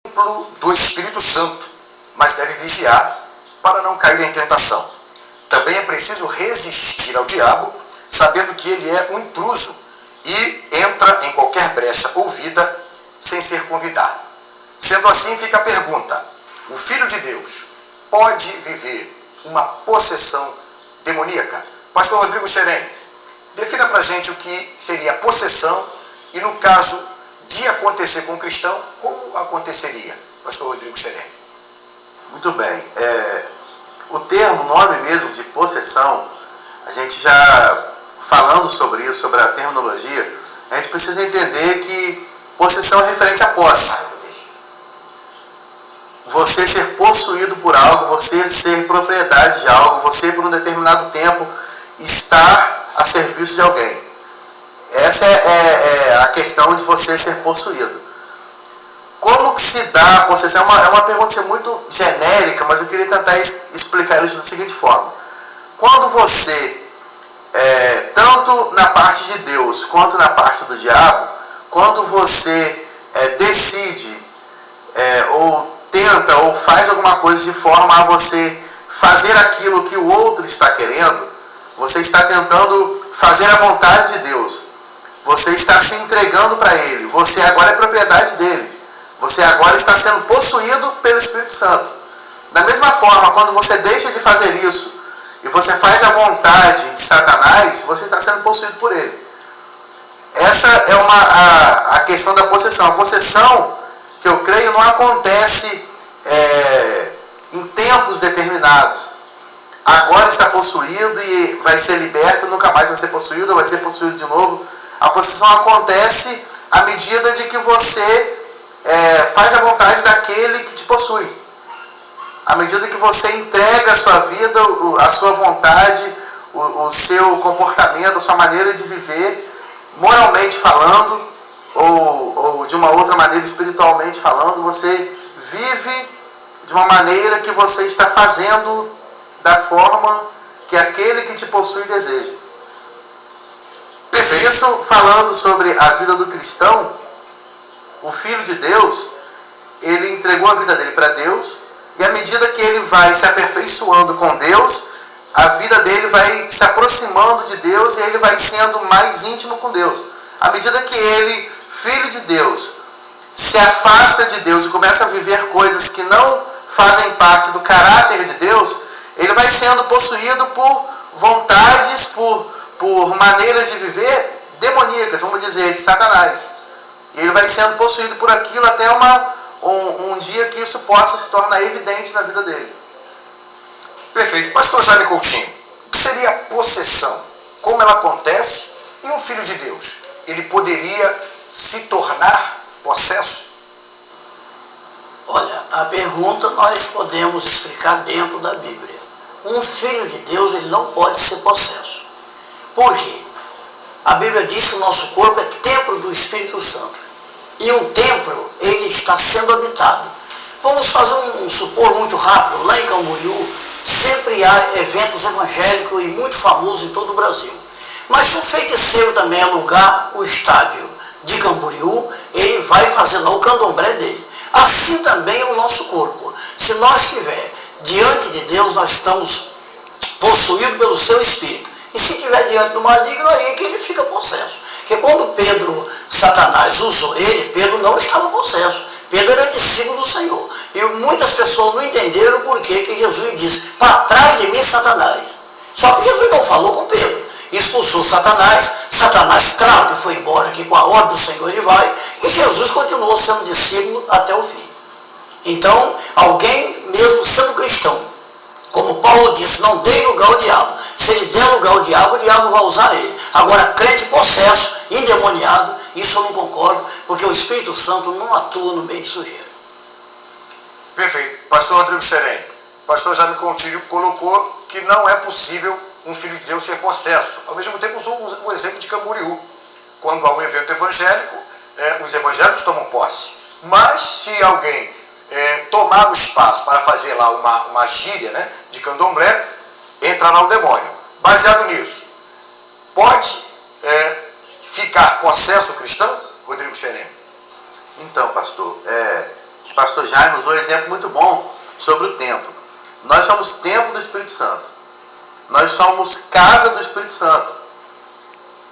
templo do Espírito Santo, mas deve vigiar para não cair em tentação. Também é preciso resistir ao diabo, sabendo que ele é um intruso e entra em qualquer brecha ouvida sem ser convidado. Sendo assim, fica a pergunta: o Filho de Deus pode viver uma possessão demoníaca? Pastor Rodrigo Xerém, defina para a gente o que seria possessão e, no caso de acontecer com o cristão, como aconteceria? Pastor Rodrigo Xerém. Muito bem. O termo, nome mesmo de possessão, a gente já falando sobre isso, sobre a terminologia, a gente precisa entender que possessão é referente à posse. Você ser possuído por algo, você ser propriedade de algo, você por um determinado tempo estar a serviço de alguém. Essa é a questão de você ser possuído. Como que se dá a possessão? É uma pergunta muito genérica, mas eu queria tentar explicar isso da seguinte forma. Quando você, tanto na parte de Deus quanto na parte do diabo, quando você decide ou tenta ou faz alguma coisa de forma a você fazer aquilo que o outro está querendo, você está tentando fazer a vontade de Deus. Você está se entregando para Ele. Você agora é propriedade dele. Você agora está sendo possuído pelo Espírito Santo. Da mesma forma, quando você deixa de fazer isso e você faz a vontade de Satanás, você está sendo possuído por ele. Essa é a questão da possessão. A possessão, que eu creio, não acontece em tempos determinados. Agora está possuído e vai ser liberto, nunca mais vai ser possuído, ou vai ser possuído de novo. A possessão acontece à medida de que você faz a vontade daquele que te possui. À medida que você entrega a sua vida, a sua vontade, o seu comportamento, a sua maneira de viver, moralmente falando, ou de uma outra maneira, espiritualmente falando, você vive de uma maneira que você está fazendo da forma que aquele que te possui deseja. Isso falando sobre a vida do cristão, o Filho de Deus, ele entregou a vida dele para Deus, e à medida que ele vai se aperfeiçoando com Deus, a vida dele vai se aproximando de Deus e ele vai sendo mais íntimo com Deus. À medida que ele, Filho de Deus, se afasta de Deus e começa a viver coisas que não fazem parte do caráter de Deus, ele vai sendo possuído por vontades, por maneiras de viver demoníacas, vamos dizer, de Satanás. E ele vai sendo possuído por aquilo até um dia que isso possa se tornar evidente na vida dele. Perfeito. Pastor Jaime Coutinho, o que seria a possessão? Como ela acontece? E um filho de Deus, ele poderia se tornar possesso? Olha, a pergunta nós podemos explicar dentro da Bíblia. Um filho de Deus, ele não pode ser possesso. Por quê? A Bíblia diz que o nosso corpo é templo do Espírito Santo. E um templo, ele está sendo habitado. Vamos fazer um supor muito rápido. Lá em Camboriú, sempre há eventos evangélicos e muito famosos em todo o Brasil. Mas se um feiticeiro também alugar o estádio de Camboriú, ele vai fazer lá o candomblé dele. Assim também é o nosso corpo. Se nós estiver diante de Deus, nós estamos possuídos pelo seu Espírito. E se estiver diante do maligno, aí é que ele fica possesso. Porque quando Satanás usou ele, Pedro não estava possesso. Pedro era discípulo do Senhor. E muitas pessoas não entenderam por que Jesus disse: para trás de mim, Satanás. Só que Jesus não falou com Pedro. Expulsou Satanás. Satanás, claro que foi embora, que com a ordem do Senhor ele vai. E Jesus continuou sendo discípulo até o fim. Então, alguém mesmo sendo cristão, como Paulo disse, não dê lugar ao diabo. Se ele der lugar ao diabo, o diabo vai usar ele. Agora, crente possesso, endemoniado, isso eu não concordo, porque o Espírito Santo não atua no meio de sujeira. Perfeito. Pastor Rodrigo Xerém, o pastor Jaime Coutinho colocou que não é possível um filho de Deus ser possesso. Ao mesmo tempo, usou o exemplo de Camboriú. Quando há um evento evangélico, os evangélicos tomam posse. Mas se alguém tomar o espaço para fazer lá uma gíria, né, de candomblé, entra lá o demônio. Baseado nisso, pode ficar possesso cristão, Rodrigo Xerém? Então, pastor, o pastor Jaime usou um exemplo muito bom sobre o templo. Nós somos templo do Espírito Santo. Nós somos casa do Espírito Santo.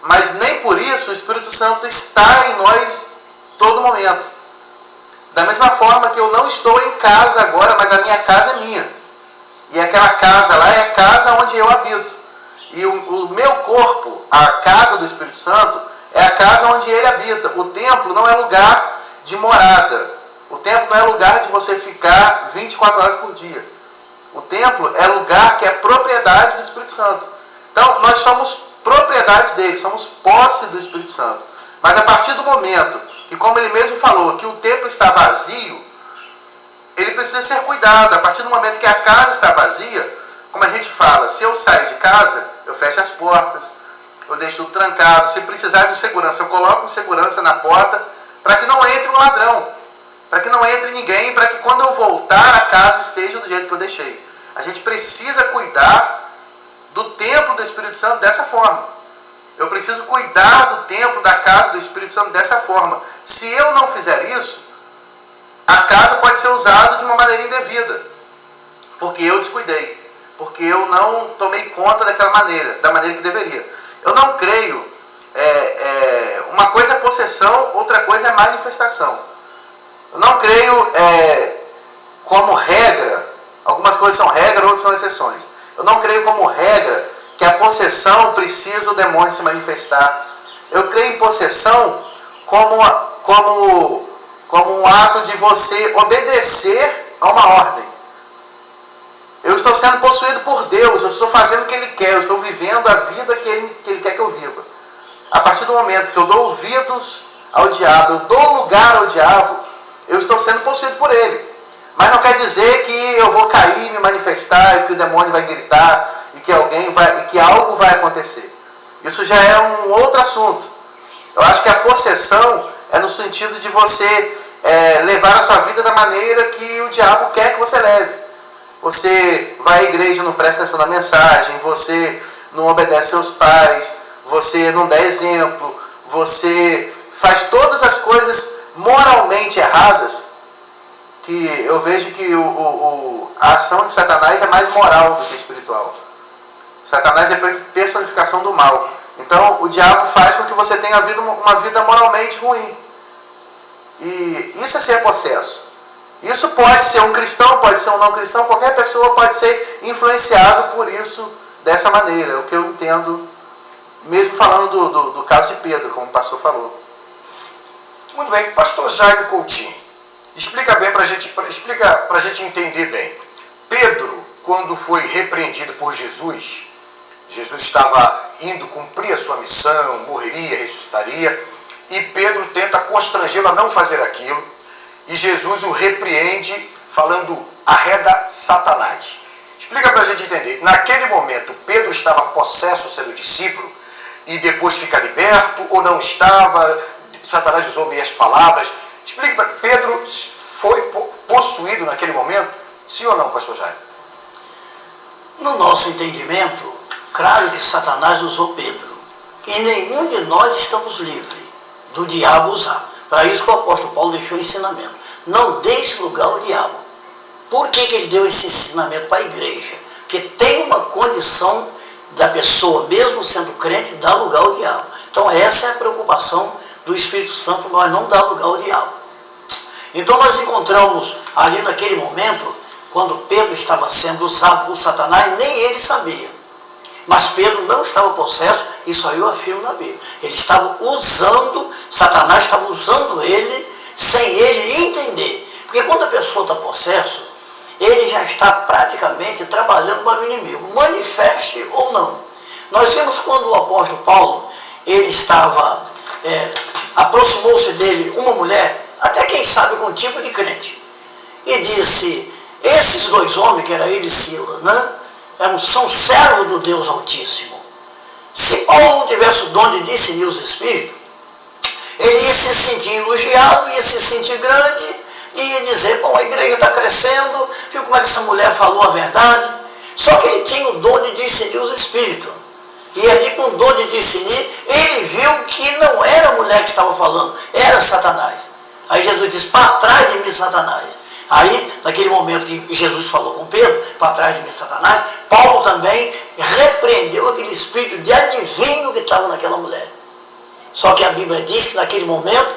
Mas nem por isso o Espírito Santo está em nós todo momento. Da mesma forma que eu não estou em casa agora, mas a minha casa é minha. E aquela casa lá é a casa onde eu habito. E o meu corpo, a casa do Espírito Santo, é a casa onde ele habita. O templo não é lugar de morada. O templo não é lugar de você ficar 24 horas por dia. O templo é lugar que é propriedade do Espírito Santo. Então, nós somos propriedade dele, somos posse do Espírito Santo. Mas a partir do momento que, como ele mesmo falou, que o templo está vazio, ele precisa ser cuidado. A partir do momento que a casa está vazia, como a gente fala, se eu sair de casa, eu fecho as portas, eu deixo tudo trancado. Se precisar de segurança, eu coloco segurança na porta, para que não entre um ladrão, para que não entre ninguém, para que quando eu voltar a casa esteja do jeito que eu deixei. A gente precisa cuidar do templo do Espírito Santo dessa forma. Eu preciso cuidar do templo, da casa do Espírito Santo dessa forma. Se eu não fizer isso, a casa pode ser usada de uma maneira indevida, porque eu descuidei, porque eu não tomei conta daquela maneira, da maneira que deveria. Eu não creio, uma coisa é possessão, outra coisa é manifestação. Eu não creio como regra, algumas coisas são regra, outras são exceções. Eu não creio como regra que a possessão precisa o demônio se manifestar. Eu creio em possessão como um ato de você obedecer a uma ordem. Eu estou sendo possuído por Deus, eu estou fazendo o que Ele quer, eu estou vivendo a vida que Ele quer que eu viva. A partir do momento que eu dou ouvidos ao diabo, eu dou lugar ao diabo, eu estou sendo possuído por ele. Mas não quer dizer que eu vou cair, me manifestar, e que o demônio vai gritar, e que algo vai acontecer. Isso já é um outro assunto. Eu acho que a possessão é no sentido de você levar a sua vida da maneira que o diabo quer que você leve. Você vai à igreja, não presta atenção na mensagem, você não obedece seus pais, você não dá exemplo, você faz todas as coisas moralmente erradas, que eu vejo que a ação de Satanás é mais moral do que espiritual. Satanás é a personificação do mal. Então o diabo faz com que você tenha uma vida moralmente ruim. E isso é ser possesso. Isso pode ser um cristão, pode ser um não cristão, qualquer pessoa pode ser influenciado por isso dessa maneira. É o que eu entendo, mesmo falando do caso de Pedro, como o pastor falou. Muito bem, pastor Jaime Coutinho, explica para a gente entender bem. Pedro, quando foi repreendido por Jesus, Jesus estava indo cumprir a sua missão, morreria, ressuscitaria, e Pedro tenta constrangê-lo a não fazer aquilo, e Jesus o repreende, falando, arreda Satanás. Explica para a gente entender. Naquele momento, Pedro estava possesso sendo discípulo, e depois fica liberto, ou não estava? Satanás usou meias palavras. Explica para Pedro, foi possuído naquele momento? Sim ou não, pastor Jaime? No nosso entendimento, claro que Satanás usou Pedro. E nenhum de nós estamos livres do diabo usar. Para isso que o apóstolo Paulo deixou o ensinamento. Não deixe lugar ao diabo. Por que ele deu esse ensinamento para a igreja? Porque tem uma condição da pessoa, mesmo sendo crente, dar lugar ao diabo. Então essa é a preocupação do Espírito Santo, nós não dar lugar ao diabo. Então nós encontramos ali naquele momento, quando Pedro estava sendo usado por Satanás, nem ele sabia. Mas Pedro não estava possesso, isso aí eu afirmo na Bíblia. Ele estava usando, Satanás estava usando ele, sem ele entender. Porque quando a pessoa está possesso, ele já está praticamente trabalhando para o inimigo, manifeste ou não. Nós vimos quando o apóstolo Paulo, ele estava, aproximou-se dele uma mulher, até quem sabe com um tipo de crente, e disse, esses dois homens, que era ele e Silas, né? São servos do Deus Altíssimo. Se Paulo não tivesse o dom de discernir os espíritos, ele ia se sentir elogiado, ia se sentir grande, e ia dizer, bom, a igreja está crescendo, viu como é que essa mulher falou a verdade? Só que ele tinha o dom de discernir os espíritos. E ali, com o dom de discernir, ele viu que não era a mulher que estava falando, era Satanás. Aí Jesus diz, para trás de mim, Satanás. Aí, naquele momento que Jesus falou com Pedro, para trás de mim, Satanás, Paulo também repreendeu aquele espírito de adivinho que estava naquela mulher. Só que a Bíblia diz que naquele momento,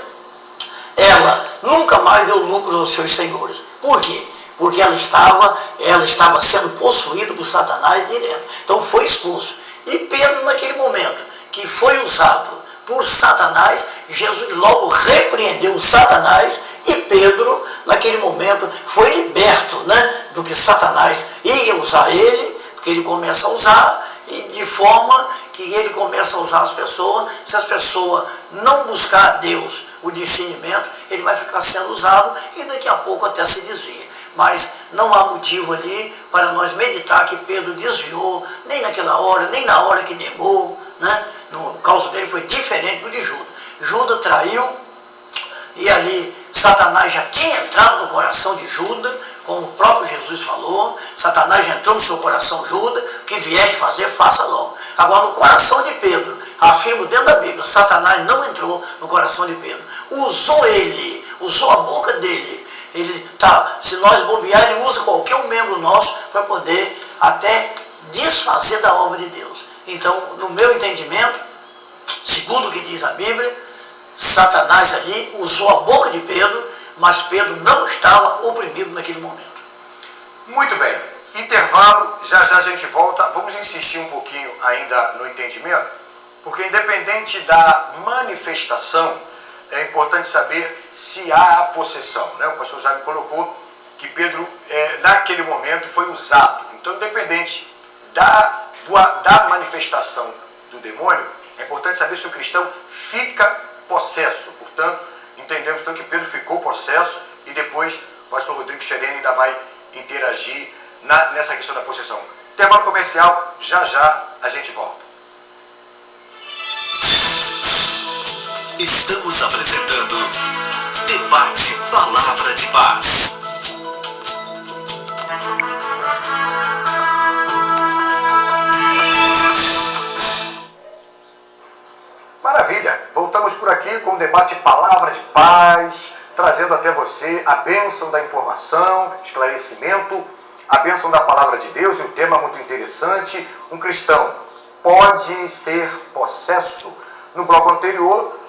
ela nunca mais deu lucro aos seus senhores. Por quê? Porque ela estava sendo possuída por Satanás direto. Então foi expulso. E Pedro, naquele momento, que foi usado por Satanás, Jesus logo repreendeu Satanás e Pedro, naquele momento, foi liberto, né, do que Satanás ia usar ele, porque ele começa a usar, e de forma que ele começa a usar as pessoas, se as pessoas não buscar a Deus o discernimento, ele vai ficar sendo usado e daqui a pouco até se desvia. Mas não há motivo ali para nós meditar que Pedro desviou, nem naquela hora, nem na hora que negou, né? No caso dele foi diferente do de Judas. Judas traiu e ali Satanás já tinha entrado no coração de Judas, como o próprio Jesus falou. Satanás já entrou no seu coração, Judas, o que vieste fazer, faça logo. Agora no coração de Pedro, afirmo dentro da Bíblia, Satanás não entrou no coração de Pedro. Usou ele, usou a boca dele. Se nós bobear, ele usa qualquer um membro nosso para poder até desfazer da obra de Deus. Então, no meu entendimento, segundo o que diz a Bíblia, Satanás ali usou a boca de Pedro, mas Pedro não estava oprimido naquele momento. Muito bem. Intervalo, já já a gente volta. Vamos insistir um pouquinho ainda no entendimento, porque independente da manifestação, é importante saber se há a possessão, né? O pastor já me colocou que Pedro, naquele momento, foi usado. Então, independente da manifestação do demônio, é importante saber se o cristão fica possesso. Portanto, entendemos então que Pedro ficou possesso e depois o pastor Rodrigo Xerene ainda vai interagir nessa questão da possessão. Intervalo comercial, já já a gente volta. Estamos apresentando Debate Palavra de Paz. Maravilha! Voltamos por aqui com o debate Palavra de Paz, trazendo até você a bênção da informação, esclarecimento, a bênção da Palavra de Deus, e um tema muito interessante: um cristão pode ser possesso. No bloco anterior,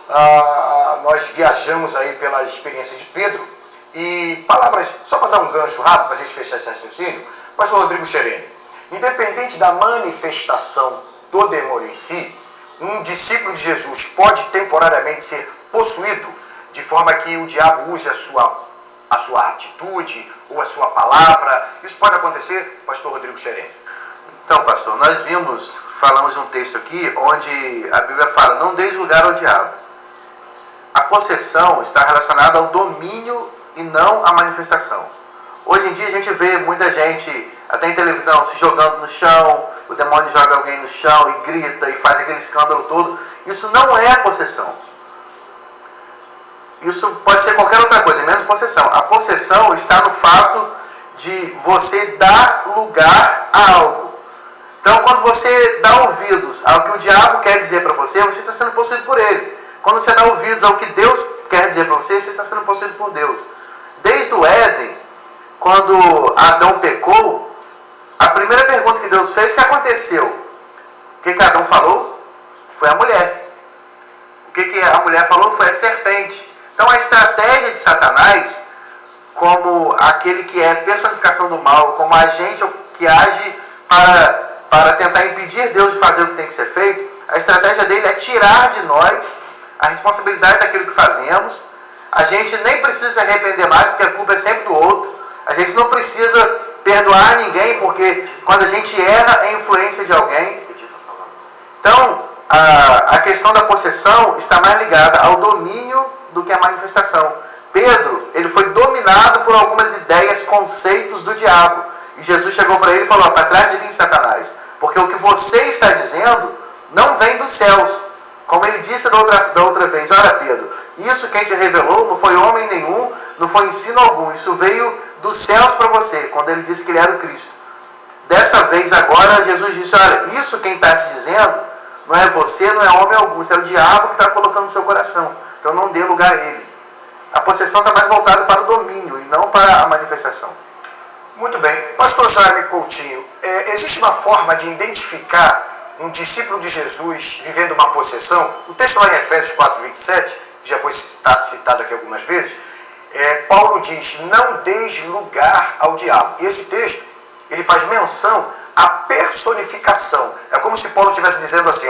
nós viajamos aí pela experiência de Pedro, e palavras, só para dar um gancho rápido, para a gente fechar esse raciocínio, pastor Rodrigo Xerene, independente da manifestação do demônio em si, um discípulo de Jesus pode temporariamente ser possuído, de forma que o diabo use a sua atitude ou a sua palavra. Isso pode acontecer, pastor Rodrigo Xerene? Então, pastor, nós falamos de um texto aqui, onde a Bíblia fala, não deis lugar ao diabo. A possessão está relacionada ao domínio e não à manifestação. Hoje em dia a gente vê muita gente, até em televisão, se jogando no chão, o demônio joga alguém no chão e grita e faz aquele escândalo todo. Isso não é a possessão. Isso pode ser qualquer outra coisa, menos possessão. A possessão está no fato de você dar lugar a algo. Então, quando você dá ouvidos ao que o diabo quer dizer para você, você está sendo possuído por ele. Quando você dá ouvidos ao que Deus quer dizer para você, você está sendo possuído por Deus. Desde o Éden, quando Adão pecou, a primeira pergunta que Deus fez, o que aconteceu? O que Adão falou? Foi a mulher. O que a mulher falou? Foi a serpente. Então, a estratégia de Satanás, como aquele que é personificação do mal, como agente que age para tentar impedir Deus de fazer o que tem que ser feito, a estratégia dele é tirar de nós a responsabilidade daquilo que fazemos. A gente nem precisa se arrepender mais, porque a culpa é sempre do outro. A gente não precisa perdoar ninguém, porque quando a gente erra é influência de alguém. Então, a questão da possessão está mais ligada ao domínio do que à manifestação. Pedro, ele foi dominado por algumas ideias, conceitos do diabo. E Jesus chegou para ele e falou, para trás de mim, Satanás, porque o que você está dizendo não vem dos céus. Como ele disse da outra vez, olha Pedro, isso quem te revelou não foi homem nenhum, não foi ensino algum, isso veio dos céus para você, quando ele disse que ele era o Cristo. Dessa vez agora, Jesus disse, olha, isso quem está te dizendo não é você, não é homem algum, isso é o diabo que está colocando no seu coração. Então não dê lugar a ele. A possessão está mais voltada para o domínio e não para a manifestação. Muito bem. Pastor Jaime Coutinho, existe uma forma de identificar um discípulo de Jesus vivendo uma possessão? O texto lá em Efésios 4:27, que já foi citado aqui algumas vezes, Paulo diz, não deis lugar ao diabo. E esse texto, ele faz menção à personificação. É como se Paulo estivesse dizendo assim,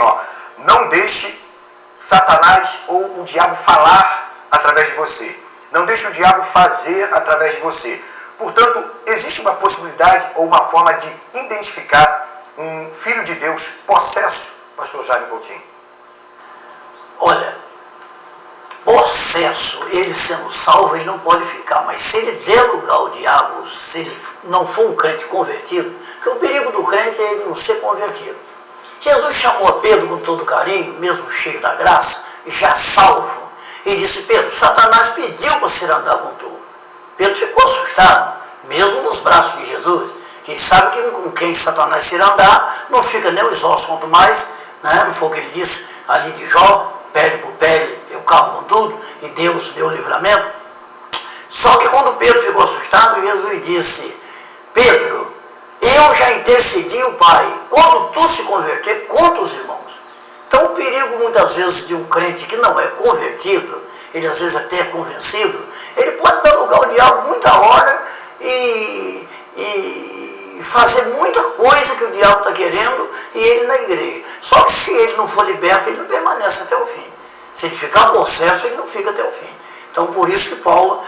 não deixe Satanás ou o diabo falar através de você. Não deixe o diabo fazer através de você. Portanto, existe uma possibilidade ou uma forma de identificar um filho de Deus possesso, pastor Jaime Coutinho? Olha, possesso, ele sendo salvo, ele não pode ficar, mas se ele der lugar ao diabo, se ele não for um crente convertido, porque o perigo do crente é ele não ser convertido. Jesus chamou a Pedro com todo carinho, mesmo cheio da graça, já salvo, e disse, Pedro, Satanás pediu para você andar com tu. Pedro ficou assustado, mesmo nos braços de Jesus, que ele sabe que com quem Satanás se andar, não fica nem os ossos, quanto mais, não foi o que ele disse ali de Jó, pele por pele, eu cabo com tudo, e Deus deu o livramento. Só que quando Pedro ficou assustado, Jesus disse, Pedro, eu já intercedi o Pai, quando tu se converter, conta os irmãos. Então o perigo muitas vezes de um crente que não é convertido, ele às vezes até é convencido, ele pode dar lugar ao diabo muita hora e fazer muita coisa que o diabo está querendo e ele na igreja. Só que se ele não for liberto, ele não permanece até o fim. Se ele ficar possesso, ele não fica até o fim. Então por isso que Paulo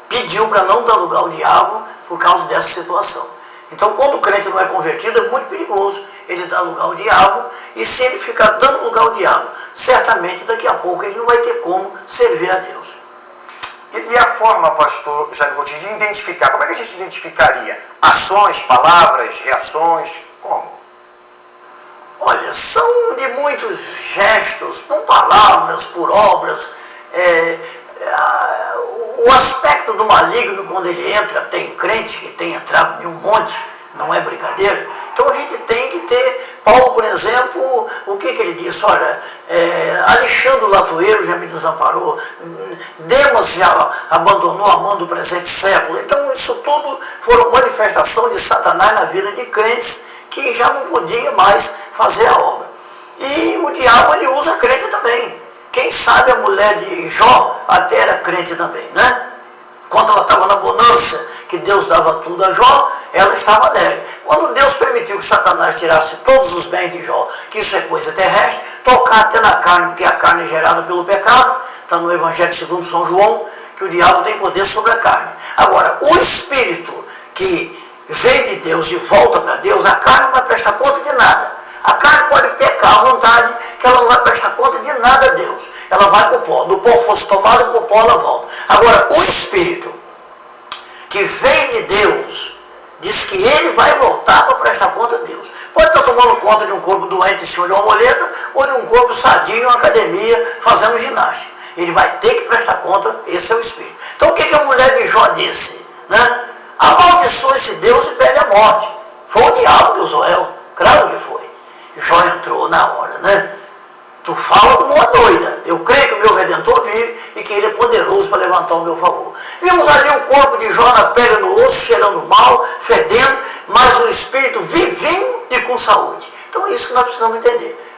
pediu para não dar lugar ao diabo por causa dessa situação. Então quando o crente não é convertido, é muito perigoso ele dar lugar ao diabo, e se ele ficar dando lugar ao diabo, certamente daqui a pouco ele não vai ter como servir a Deus. E a forma, pastor Jaime Coutinho, de identificar, como é que a gente identificaria? Ações, palavras, reações, como? Olha, são de muitos gestos, por palavras, por obras. O aspecto do maligno, quando ele entra, tem crente que tem entrado em um monte, não é brincadeira. Então a gente tem que ter, Paulo, por exemplo, o que ele disse? Olha, Alexandre o Latoeiro já me desamparou, Demas já abandonou a mão do presente século. Então isso tudo foram manifestação de Satanás na vida de crentes que já não podia mais fazer a obra. E o diabo, ele usa crente também. Quem sabe a mulher de Jó até era crente também, né? Quando ela estava na bonança, que Deus dava tudo a Jó, ela estava alegre. Quando Deus permitiu que Satanás tirasse todos os bens de Jó, que isso é coisa terrestre, tocar até na carne, porque a carne é gerada pelo pecado, está no Evangelho segundo São João, que o diabo tem poder sobre a carne. Agora, o espírito que vem de Deus e volta para Deus, a carne não vai prestar conta de nada. A carne pode pecar à vontade, que ela não vai prestar conta de nada a Deus. Ela vai para o pó. Do pó fosse tomada, para o pó ela volta. Agora, o espírito que vem de Deus, diz que ele vai voltar para prestar conta a Deus. Pode estar tomando conta de um corpo doente em cima de uma muleta, ou de um corpo sadio em uma academia fazendo ginástica. Ele vai ter que prestar conta, esse é o espírito. Então o que a mulher de Jó disse? Né? Amaldiçoa esse Deus e pede a morte. Foi o diabo que usou ela, claro que foi. Jó entrou na hora, né? Tu fala como uma doida. Eu creio que o meu Redentor vive e que ele é poderoso para levantar o meu favor. Vimos ali o corpo de Jó na pele no osso, cheirando mal, fedendo, mas o espírito vivinho e com saúde. Então é isso que nós precisamos entender.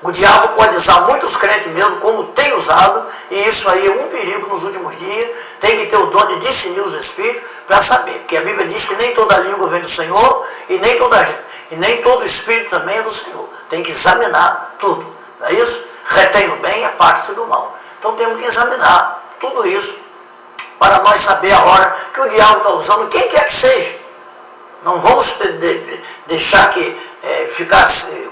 O diabo pode usar muitos crentes mesmo, como tem usado, e isso aí é um perigo nos últimos dias. Tem que ter o dom de discernir os espíritos para saber, porque a Bíblia diz que nem toda língua vem do Senhor e nem todo espírito também é do Senhor. Tem que examinar tudo, não é isso? Retém o bem e aparte-se do mal. Então temos que examinar tudo isso para nós saber a hora que o diabo está usando, quem quer que seja. Não vamos deixar que ficar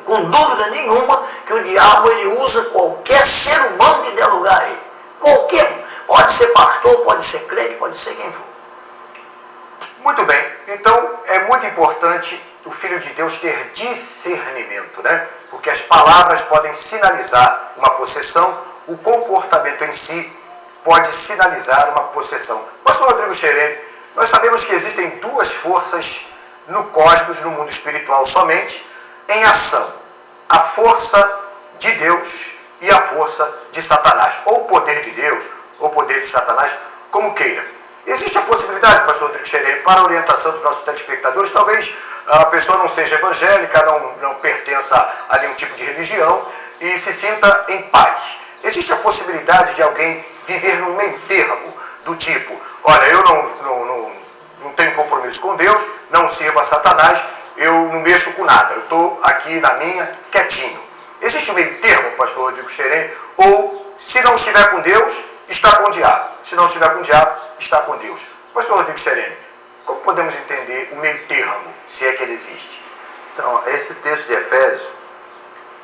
com dúvida nenhuma que o diabo ele usa qualquer ser humano que dê lugar a ele. Qualquer um. Pode ser pastor, pode ser crente, pode ser quem for. Muito bem. Então é muito importante o Filho de Deus ter discernimento, né? Porque as palavras podem sinalizar uma possessão, o comportamento em si pode sinalizar uma possessão. Pastor Rodrigo Xerene, nós sabemos que existem duas forças no cosmos, no mundo espiritual somente, em ação. A força de Deus e a força de Satanás. Ou o poder de Deus, ou poder de Satanás, como queira. Existe a possibilidade, pastor Rodrigo Xerene, para a orientação dos nossos telespectadores, talvez a pessoa não seja evangélica, não pertença a nenhum tipo de religião e se sinta em paz. Existe a possibilidade de alguém viver num meio termo, do tipo, olha, eu não tenho compromisso com Deus, não sirvo a Satanás, eu não mexo com nada, eu estou aqui na minha, quietinho. Existe um meio termo, pastor Rodrigo Xerene, ou se não estiver com Deus, está com o diabo. Se não estiver com o diabo, está com Deus. Pastor Rodrigo Xerene, como podemos entender o meio termo, se é que ele existe? Então, esse texto de Efésios,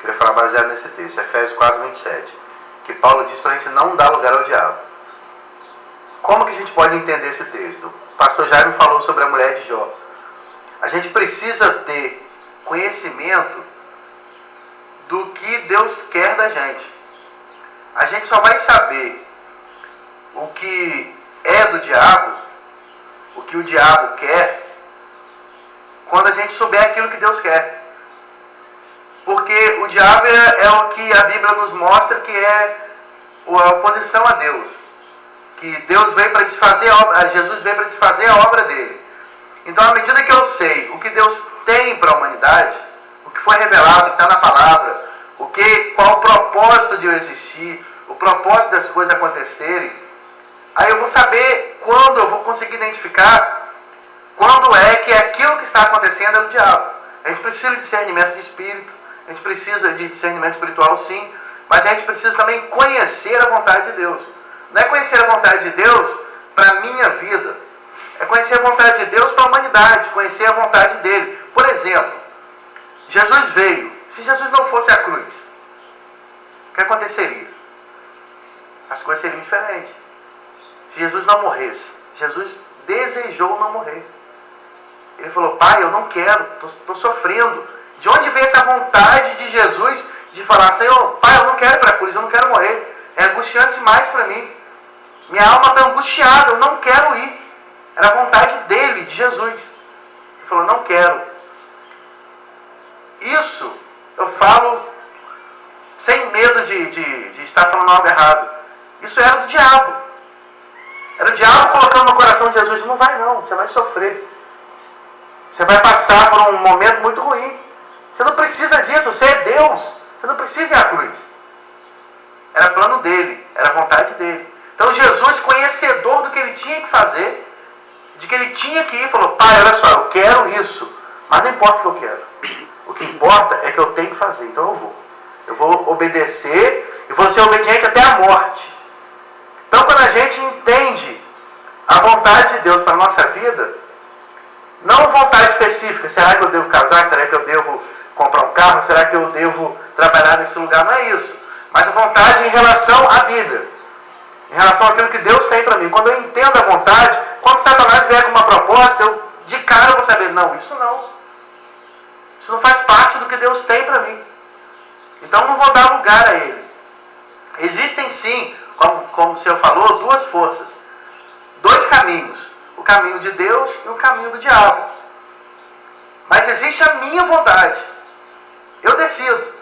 queria falar baseado nesse texto, Efésios 4:27, que Paulo diz para a gente não dar lugar ao diabo. Como que a gente pode entender esse texto? O pastor Jaime falou sobre a mulher de Jó. A gente precisa ter conhecimento do que Deus quer da gente. A gente só vai saber o que é do diabo, o que o diabo quer, quando a gente souber aquilo que Deus quer. Porque o diabo é o que a Bíblia nos mostra que é a oposição a Deus. Que Deus veio para desfazer a obra, Jesus veio para desfazer a obra dele. Então, à medida que eu sei o que Deus tem para a humanidade, o que foi revelado, o que está na palavra, qual o propósito de eu existir, o propósito das coisas acontecerem, aí eu vou saber quando, eu vou conseguir identificar quando é que aquilo que está acontecendo é do diabo. A gente precisa de discernimento de espírito, a gente precisa de discernimento espiritual sim, mas a gente precisa também conhecer a vontade de Deus. Não é conhecer a vontade de Deus para a minha vida, é conhecer a vontade de Deus para a humanidade, conhecer a vontade dele. Por exemplo, Jesus veio. Se Jesus não fosse a cruz, o que aconteceria? As coisas seriam diferentes. Se Jesus não morresse, Jesus desejou não morrer. Ele falou, Pai, eu não quero, estou sofrendo. De onde vem essa vontade de Jesus de falar, Senhor, Pai, eu não quero ir para a cruz, eu não quero morrer. É angustiante demais para mim. Minha alma está angustiada, eu não quero ir. Era a vontade dele, de Jesus. Ele falou, não quero. Isso eu falo sem medo de estar falando algo errado. Isso era do diabo. Era o diabo colocando no coração de Jesus, não vai não, você vai sofrer. Você vai passar por um momento muito ruim. Você não precisa disso, você é Deus. Você não precisa ir à cruz. Era plano dele, era vontade dele. Então Jesus, conhecedor do que ele tinha que fazer, de que ele tinha que ir, falou, Pai, olha só, eu quero isso, mas não importa o que eu quero. O que importa é que eu tenho que fazer, então eu vou. Eu vou obedecer e vou ser obediente até a morte. Então quando a gente entende a vontade de Deus para a nossa vida, não vontade específica, será que eu devo casar, será que eu devo comprar um carro, será que eu devo trabalhar nesse lugar, não é isso. Mas a vontade em relação à Bíblia, em relação àquilo que Deus tem para mim. Quando eu entendo a vontade, quando Satanás vier com uma proposta, eu de cara vou saber, não, isso não. Isso não faz parte do que Deus tem para mim. Então não vou dar lugar a ele. Existem sim, como o Senhor falou, duas forças. Dois caminhos. O caminho de Deus e o caminho do diabo. Mas existe a minha vontade. Eu decido.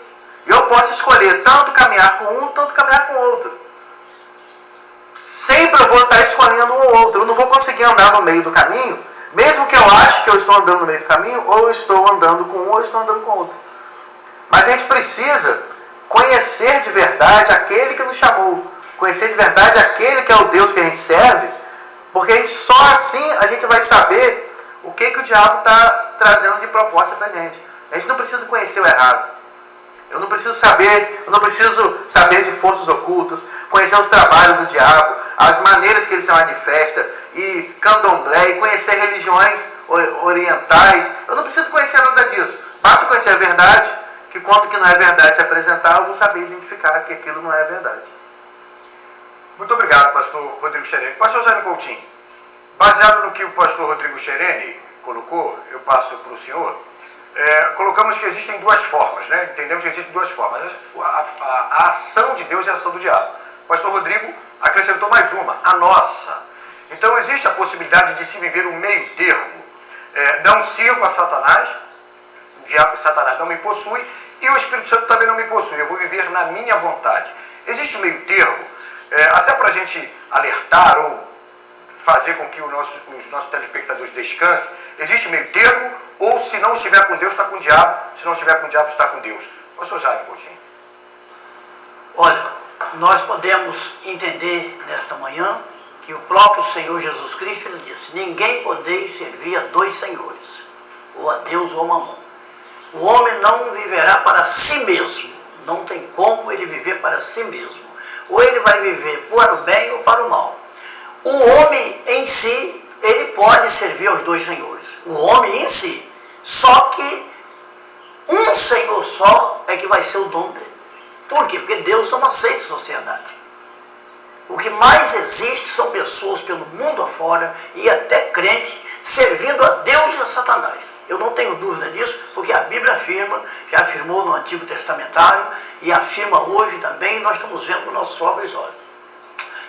Eu posso escolher tanto caminhar com um, tanto caminhar com o outro. Sempre eu vou estar escolhendo um ou outro. Eu não vou conseguir andar no meio do caminho, mesmo que eu ache que eu estou andando no meio do caminho, ou eu estou andando com um, ou eu estou andando com o outro. Mas a gente precisa conhecer de verdade aquele que nos chamou. Conhecer de verdade aquele que é o Deus que a gente serve, porque só assim a gente vai saber o que o diabo está trazendo de proposta para a gente. A gente não precisa conhecer o errado. Eu não preciso saber de forças ocultas, conhecer os trabalhos do diabo, as maneiras que ele se manifesta, e candomblé, e conhecer religiões orientais. Eu não preciso conhecer nada disso. Basta conhecer a verdade, que quando que não é verdade se apresentar, eu vou saber identificar que aquilo não é verdade. Muito obrigado, pastor Rodrigo Xerene. Pastor Jaime Coutinho, baseado no que o pastor Rodrigo Xerene colocou, eu passo para o senhor. Colocamos que existem duas formas, né? Entendemos que existem duas formas. A ação de Deus e a ação do diabo. O pastor Rodrigo acrescentou mais uma, a nossa. Então existe a possibilidade de se viver um meio termo. Não sirvo a Satanás, o diabo, Satanás não me possui, e o Espírito Santo também não me possui. Eu vou viver na minha vontade. Existe um meio termo até para a gente alertar ou fazer com que os nossos telespectadores descansem, existe meio termo, ou se não estiver com Deus, está com o diabo, se não estiver com o diabo, está com Deus. Pastor Jaime Coutinho. Olha, nós podemos entender nesta manhã que o próprio Senhor Jesus Cristo ele disse: ninguém podeis servir a dois senhores, ou a Deus ou a Mamon. O homem não viverá para si mesmo, não tem como ele viver para si mesmo. Ou ele vai viver para o bem ou para o mal. O homem em si, ele pode servir aos dois senhores. O homem em si. Só que um Senhor só é que vai ser o dono dele. Por quê? Porque Deus não aceita sociedade. O que mais existe são pessoas pelo mundo afora e até crente servindo a Deus e a Satanás. Eu não tenho dúvida disso, porque a Bíblia afirma, já afirmou no Antigo Testamentário e afirma hoje também, nós estamos vendo com nossos próprios olhos.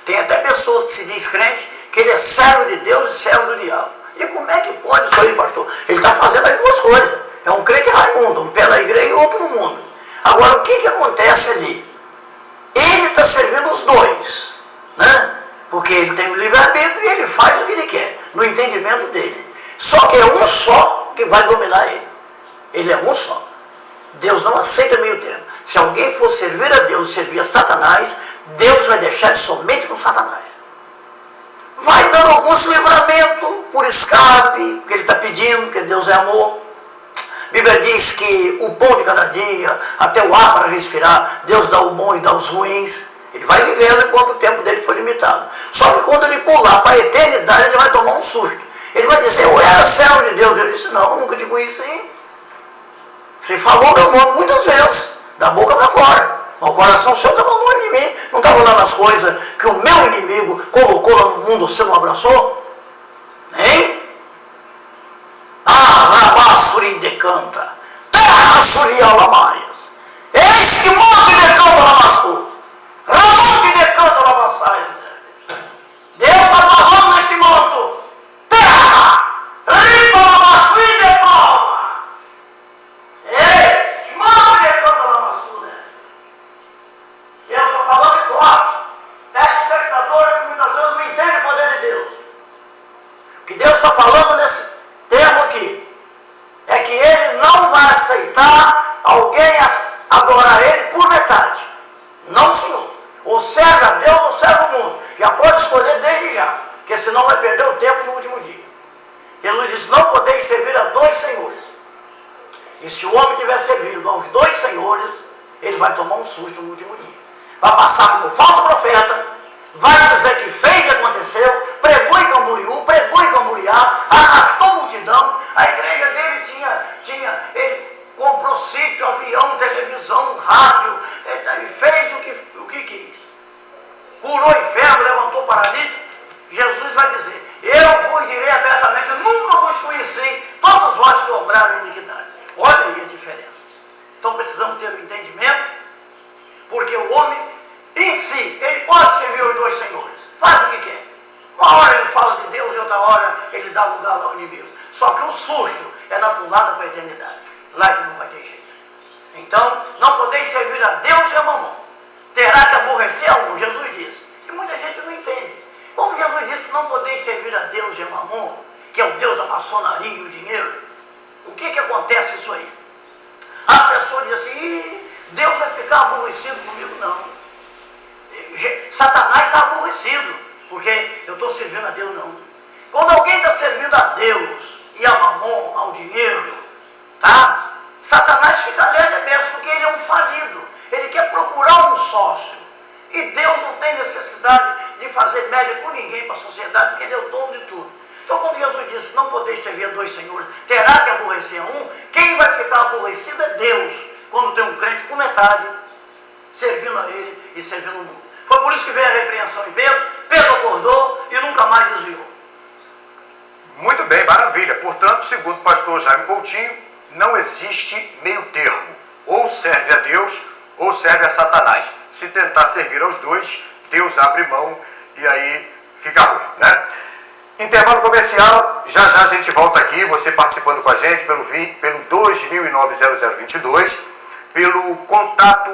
Tem até pessoas que se diz crente, que ele é servo de Deus e servo do diabo. E como é que pode isso aí, pastor? Ele está fazendo as duas coisas. É um crente Raimundo, um pé na igreja e outro no mundo. Agora, o que acontece ali? Ele está servindo os dois, né? Porque ele tem o livre-arbítrio e ele faz o que ele quer, no entendimento dele. Só que é um só que vai dominar ele. Ele é um só. Deus não aceita meio termo. Se alguém for servir a Deus e servir a Satanás, Deus vai deixar de somente com Satanás. Vai dando alguns livramentos por escape, porque ele está pedindo, porque Deus é amor. A Bíblia diz que o pão de cada dia, até o ar para respirar, Deus dá o bom e dá os ruins. Ele vai vivendo enquanto o tempo dele for limitado. Só que quando ele pular para a eternidade, ele vai tomar um susto. Ele vai dizer: eu era servo de Deus. Ele disse: não, nunca te conheci. Você falou meu nome muitas vezes, da boca para fora. O coração seu estava longe de mim. Não estava lá nas coisas que o meu inimigo colocou lá no mundo, você não abraçou? Hein? Rabassuri decanta. Terra suri alamaias. Eis que monte decanta lamassu. Ramonte decanta lamassaias. Deus está falando neste monte. Terra. Ripa lamassuri decanta. Eis que monte decanta lamassu. Deus está falando e forte. Telespectador que muitas vezes não entende o poder de Deus. O que Deus está falando nesse termo aqui é que ele não vai aceitar alguém adorar ele por metade. Não, senhor. Ou serve a Deus ou serve o mundo. Já pode escolher desde já, porque senão vai perder o tempo no último dia. Jesus disse: não podeis servir a dois senhores. E se o homem tiver servido aos dois senhores, ele vai tomar um susto no último dia. Vai passar como falso profeta, vai dizer que fez e aconteceu, pregou em Camboriú, pregou em Camboriá, arrastou a multidão. A igreja dele ele comprou sítio, avião, televisão, rádio, ele fez o que quis. Curou enfermo, levantou paralítico. Jesus vai dizer: eu vos direi abertamente, nunca vos conheci, todos vós que obraram iniquidade. Olha aí a diferença. Então precisamos ter o entendimento, porque o homem em si, ele pode servir os dois senhores, faz o que quer. Uma hora ele fala de Deus e outra hora ele dá lugar lá ao inimigo. Só que o susto é na pulada para a eternidade. Lá ele não vai ter jeito. Então, não podeis servir a Deus e a Mamon. Terá que aborrecer a um, Jesus disse. E muita gente não entende. Como Jesus disse, não podeis servir a Deus e a Mamon, que é o Deus da maçonaria e o dinheiro. O que acontece isso aí? As pessoas dizem assim: Deus vai ficar aborrecido comigo. Não. Satanás está aborrecido, porque eu estou servindo a Deus. Não. Quando alguém está servindo a Deus e a Mamon, ao dinheiro, tá? Satanás fica alegre a beça, porque ele é um falido. Ele quer procurar um sócio. E Deus não tem necessidade de fazer média com ninguém para a sociedade, porque ele é o dono de tudo. Então, quando Jesus disse: não podeis servir a dois senhores, terá que aborrecer a um, quem vai ficar aborrecido é Deus, quando tem um crente com metade, servindo a ele e servindo o mundo. Foi por isso que veio a repreensão em Pedro. Pedro acordou e nunca mais desviou. Muito bem, maravilha. Portanto, segundo o pastor Jaime Coutinho, não existe meio termo. Ou serve a Deus ou serve a Satanás. Se tentar servir aos dois, Deus abre mão e aí fica ruim, né? Intervalo comercial, já a gente volta aqui, você participando com a gente pelo 2009-0022, pelo contato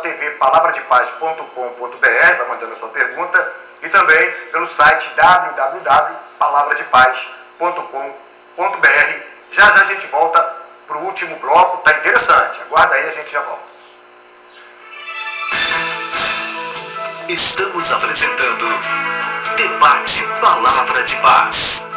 @tvpalavradepaz.com.br, vai mandando a sua pergunta, e também pelo site www.palavradepaz.com.br. Já a gente volta para o último bloco, tá interessante, aguarda aí, a gente já volta. Estamos apresentando Debate Palavra de Paz.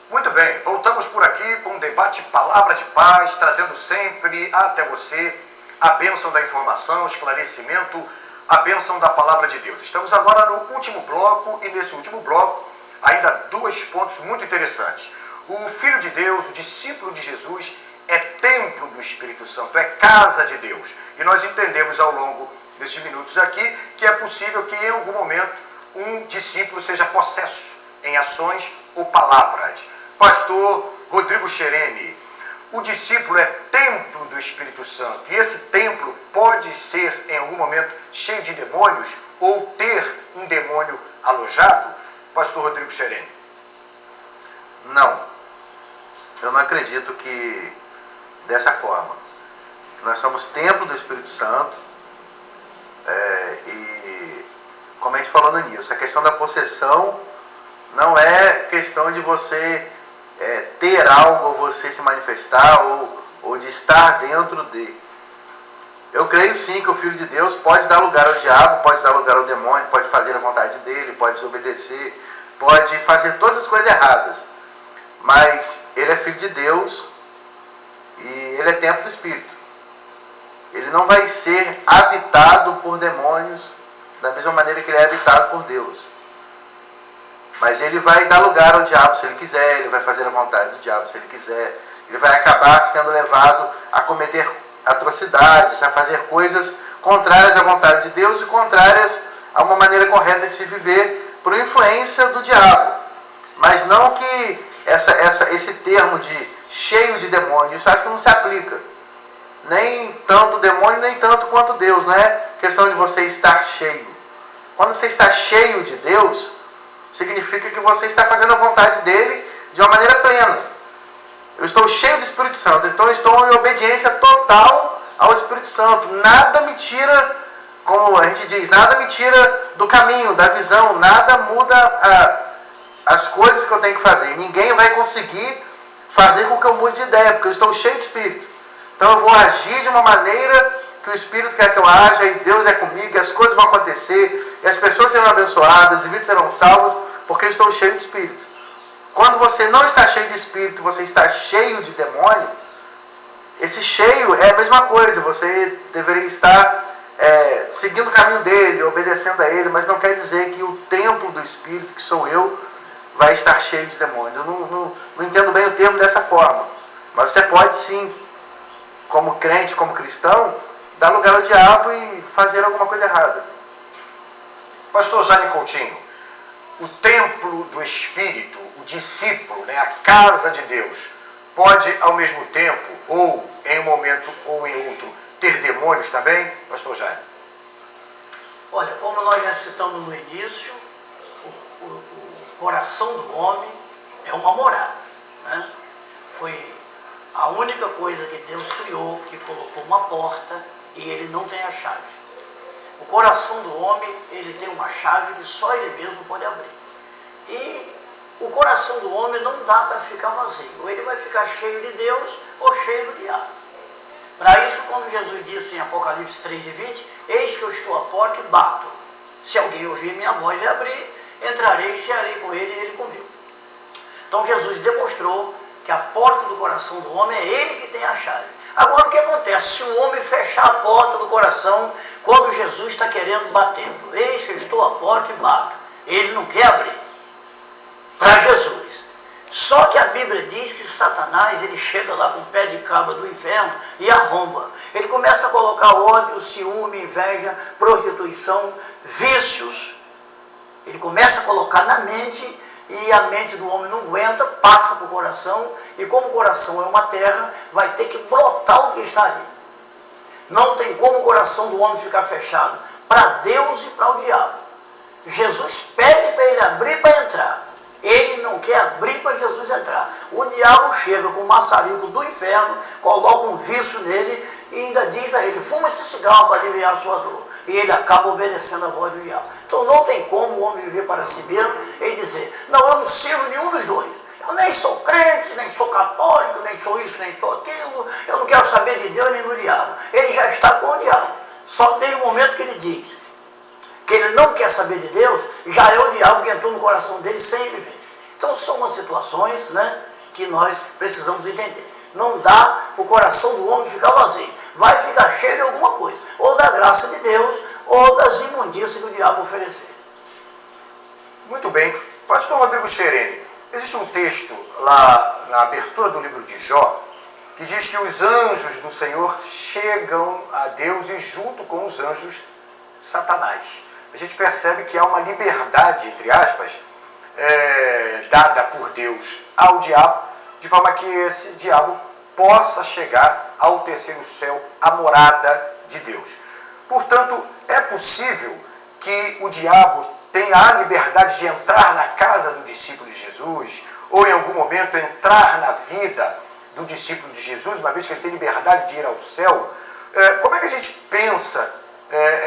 Muito bem, voltamos por aqui com o Debate Palavra de Paz, trazendo sempre até você a bênção da informação, o esclarecimento, a bênção da Palavra de Deus. Estamos agora no último bloco, e nesse último bloco, ainda 2 pontos muito interessantes. O Filho de Deus, o discípulo de Jesus, é templo do Espírito Santo, é casa de Deus. E nós entendemos ao longo desses minutos aqui que é possível que em algum momento um discípulo seja possesso em ações ou palavras. Pastor Rodrigo Cherene, o discípulo é templo do Espírito Santo, e esse templo pode ser em algum momento cheio de demônios ou ter um demônio alojado? Pastor Rodrigo Cherene. Não, eu não acredito que dessa forma. Nós somos templo do Espírito Santo, e como a gente falou no início, a questão da possessão não é questão de você ter algo, ou você se manifestar, ou de estar dentro de. Eu creio sim que o Filho de Deus pode dar lugar ao diabo, pode dar lugar ao demônio, pode fazer a vontade dele, pode desobedecer, pode fazer todas as coisas erradas. Mas ele é Filho de Deus e ele é templo do Espírito. Ele não vai ser habitado por demônios da mesma maneira que ele é habitado por Deus. Mas ele vai dar lugar ao diabo se ele quiser, ele vai fazer a vontade do diabo se ele quiser. Ele vai acabar sendo levado a cometer atrocidades, a fazer coisas contrárias à vontade de Deus e contrárias a uma maneira correta de se viver por influência do diabo. Mas não que esse termo de cheio de demônios, isso acho que não se aplica. Nem tanto o demônio, nem tanto quanto Deus. Não é questão de você estar cheio. Quando você está cheio de Deus, significa que você está fazendo a vontade dele de uma maneira plena. Eu estou cheio do Espírito Santo, então eu estou em obediência total ao Espírito Santo. Nada me tira, como a gente diz, nada me tira do caminho, da visão, nada muda as coisas que eu tenho que fazer. Ninguém vai conseguir fazer com que eu mude de ideia, porque eu estou cheio de Espírito. Então eu vou agir de uma maneira que o Espírito quer que eu haja, e Deus é comigo, e as coisas vão acontecer, e as pessoas serão abençoadas, e vidas serão salvas, porque eu estou cheio de Espírito. Quando você não está cheio de Espírito, você está cheio de demônio, esse cheio é a mesma coisa, você deveria estar seguindo o caminho dele, obedecendo a ele, mas não quer dizer que o templo do Espírito, que sou eu, vai estar cheio de demônios. Eu não entendo bem o termo dessa forma, mas você pode sim, como crente, como cristão, dar lugar ao diabo e fazer alguma coisa errada. Pastor Jaime Coutinho, o templo do Espírito, o discípulo, a casa de Deus, pode ao mesmo tempo, ou em um momento ou em outro, ter demônios também? Pastor Jaime. Olha, como nós já citamos no início, o coração do homem é uma morada, né? Foi a única coisa que Deus criou, que colocou uma porta e ele não tem a chave. O coração do homem, ele tem uma chave que só ele mesmo pode abrir. E o coração do homem não dá para ficar vazio. Ou ele vai ficar cheio de Deus ou cheio do diabo. Para isso, quando Jesus disse em Apocalipse 3:20, eis que eu estou à porta e bato. Se alguém ouvir minha voz e abrir, entrarei e cearei com ele e ele comigo. Então Jesus demonstrou que a porta do coração do homem é ele que tem a chave. Agora o que acontece? Se o homem fechar a porta do coração, quando Jesus está querendo batendo, eis que eu estou à porta e bato, ele não quer abrir para Jesus. Só que a Bíblia diz que Satanás, ele chega lá com o pé de cabra do inferno e arromba. Ele começa a colocar ódio, ciúme, inveja, prostituição, vícios. Ele começa a colocar na mente, e a mente do homem não aguenta, passa para o coração, e como o coração é uma terra, vai ter que brotar o que está ali. Não tem como o coração do homem ficar fechado para Deus e para o diabo. Jesus pede para ele abrir para entrar. Ele não quer abrir para Jesus entrar. O diabo chega com o maçarico do inferno, coloca um vício nele e ainda diz a ele: fuma esse cigarro para aliviar a sua dor. E ele acaba obedecendo a voz do diabo. Então não tem como o homem viver para si mesmo e dizer: não, eu não sirvo nenhum dos dois. Eu nem sou crente, nem sou católico, nem sou isso, nem sou aquilo. Eu não quero saber de Deus nem do diabo. Ele já está com o diabo. Só tem um momento que ele diz que ele não quer saber de Deus, já é o diabo que entrou no coração dele sem ele ver. Então são umas situações, né, que nós precisamos entender. Não dá para o coração do homem ficar vazio. Vai ficar cheio de alguma coisa. Ou da graça de Deus, ou das imundícias que o diabo oferecer. Muito bem. Pastor Rodrigo Xerene, existe um texto lá na abertura do livro de Jó, que diz que os anjos do Senhor chegam a Deus e junto com os anjos, Satanás. A gente percebe que há uma liberdade, entre aspas, dada por Deus ao diabo, de forma que esse diabo possa chegar ao terceiro céu, a morada de Deus. Portanto, é possível que o diabo tenha a liberdade de entrar na casa do discípulo de Jesus, ou em algum momento entrar na vida do discípulo de Jesus, uma vez que ele tem liberdade de ir ao céu. Como é que a gente pensa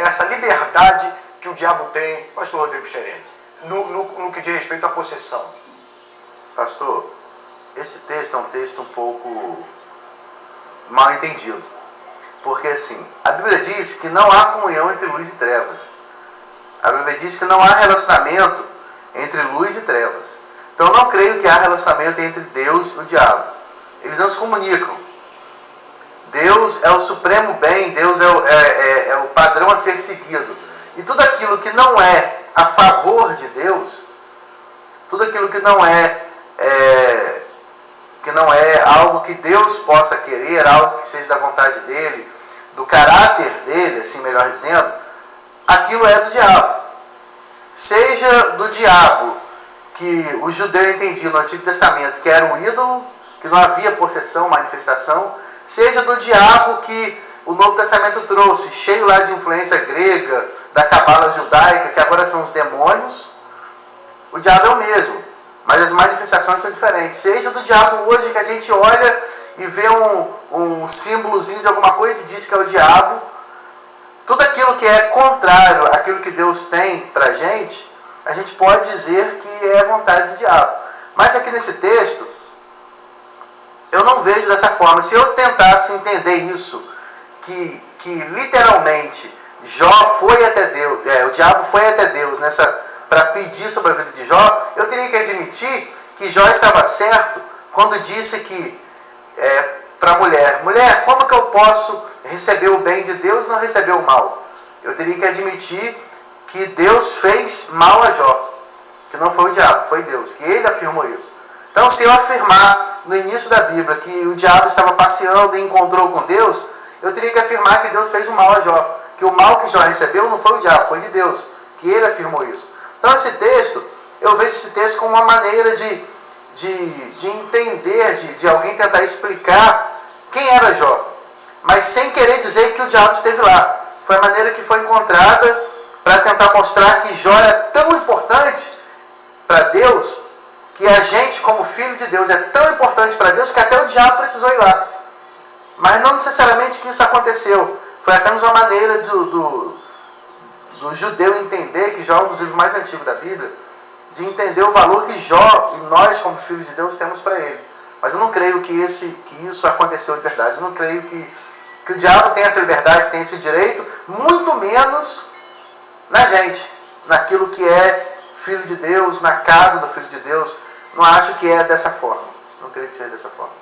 essa liberdade que o diabo tem, pastor Rodrigo Xerene, no que diz respeito à possessão? Pastor, esse texto é um texto um pouco mal entendido. Porque assim, a Bíblia diz que não há comunhão entre luz e trevas. A Bíblia diz que não há relacionamento entre luz e trevas. Então eu não creio que há relacionamento entre Deus e o diabo. Eles não se comunicam. Deus é o supremo bem, Deus é o padrão a ser seguido. E tudo aquilo que não é a favor de Deus, tudo aquilo que não é algo que Deus possa querer, algo que seja da vontade dele, do caráter dele, assim melhor dizendo, aquilo é do diabo. Seja do diabo que o judeu entendia no Antigo Testamento que era um ídolo, que não havia possessão, manifestação, seja do diabo que o Novo Testamento trouxe, cheio lá de influência grega, da cabala judaica, que agora são os demônios, o diabo é o mesmo, mas as manifestações são diferentes. Seja do diabo hoje que a gente olha e vê um símbolozinho de alguma coisa e diz que é o diabo, tudo aquilo que é contrário àquilo que Deus tem pra gente, a gente pode dizer que é vontade do diabo. Mas aqui nesse texto, eu não vejo dessa forma. Se eu tentasse entender isso, que literalmente Jó foi até Deus, o diabo foi até Deus para pedir sobre a vida de Jó, eu teria que admitir que Jó estava certo quando disse que para a mulher, como que eu posso receber o bem de Deus e não receber o mal? Eu teria que admitir que Deus fez mal a Jó, que não foi o diabo, foi Deus, que ele afirmou isso. Então, se eu afirmar no início da Bíblia que o diabo estava passeando e encontrou com Deus, eu teria que afirmar que Deus fez o mal a Jó, que o mal que Jó recebeu não foi o diabo, foi de Deus, que ele afirmou isso. Então esse texto, eu vejo esse texto como uma maneira de entender, de alguém tentar explicar quem era Jó, mas sem querer dizer que o diabo esteve lá. Foi a maneira que foi encontrada para tentar mostrar que Jó era tão importante para Deus, que a gente, como filho de Deus, é tão importante para Deus que até o diabo precisou ir lá. Mas não necessariamente que isso aconteceu. Foi apenas uma maneira do judeu entender, que Jó é um dos livros mais antigos da Bíblia, de entender o valor que Jó e nós, como filhos de Deus, temos para ele. Mas eu não creio que isso aconteceu de verdade. Eu não creio que o diabo tenha essa liberdade, tenha esse direito, muito menos na gente, naquilo que é filho de Deus, na casa do filho de Deus. Não acho que é dessa forma. Não creio que seja dessa forma.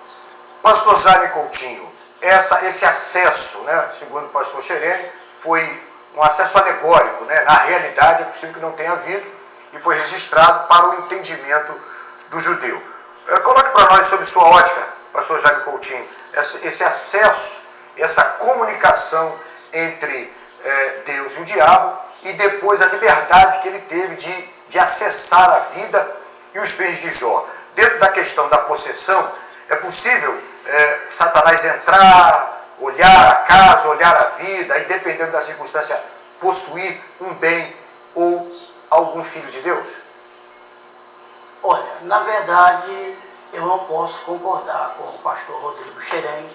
Pastor Jaime Coutinho, esse acesso, né, segundo o pastor Xerene, foi um acesso alegórico, né? Na realidade é possível que não tenha havido e foi registrado para o entendimento do judeu. Coloque para nós, sob sua ótica, pastor Jaime Coutinho, esse acesso, essa comunicação entre Deus e o diabo, e depois a liberdade que ele teve de acessar a vida e os bens de Jó. Dentro da questão da possessão, é possível Satanás entrar, olhar olhar a casa, olhar a vida e, dependendo da circunstância, possuir um bem ou algum filho de Deus? Olha, na verdade, eu não posso concordar com o pastor Rodrigo Xerém,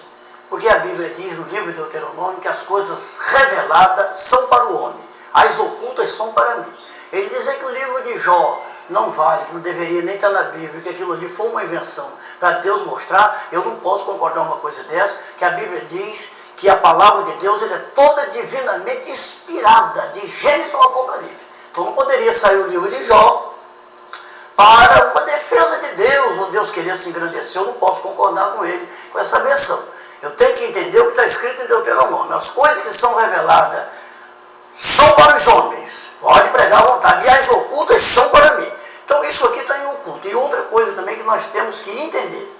porque a Bíblia diz no livro de Deuteronômio que as coisas reveladas são para o homem, as ocultas são para mim. Ele diz que o livro de Jó não vale, que não deveria nem estar na Bíblia, que aquilo ali foi uma invenção para Deus mostrar. Eu não posso concordar uma coisa dessa, que a Bíblia diz que a palavra de Deus é toda divinamente inspirada, de Gênesis ao Apocalipse. Então não poderia sair o livro de Jó para uma defesa de Deus, ou Deus querer se engrandecer. Eu não posso concordar com ele, com essa versão. Eu tenho que entender o que está escrito em Deuteronômio. As coisas que são reveladas são para os homens, pode pregar à vontade, e as ocultas são para mim. Então isso aqui está em oculto. E outra coisa também que nós temos que entender: